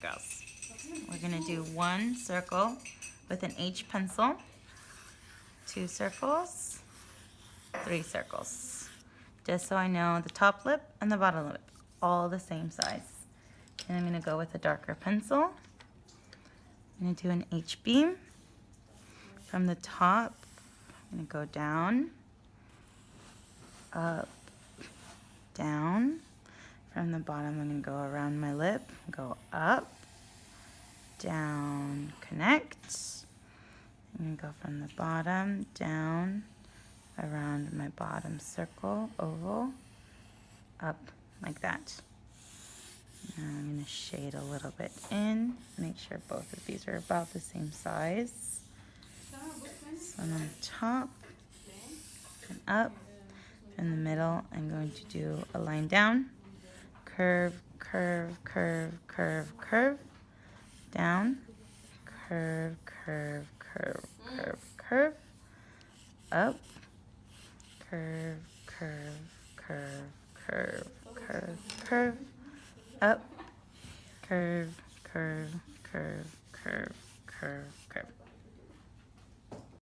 Girls, we're gonna do one circle with an H pencil, 2 circles, 3 circles, just so I know the top lip and the bottom lip, all the same size. And I'm gonna go with a darker pencil. I'm gonna do an H beam. From the top, I'm gonna go down, up, down. From the bottom, I'm gonna go around my lip, go up, down, connect. I'm gonna go from the bottom, down, around my bottom circle, oval, up, like that. Now I'm gonna shade a little bit in, make sure both of these are about the same size. So on the top and up, in the middle, I'm going to do a line down, curve, curve, curve, curve, curve, down, curve, curve, curve, curve, curve, up, curve, curve, curve, curve, curve, curve, up, curve, curve, curve, curve, curve, curve.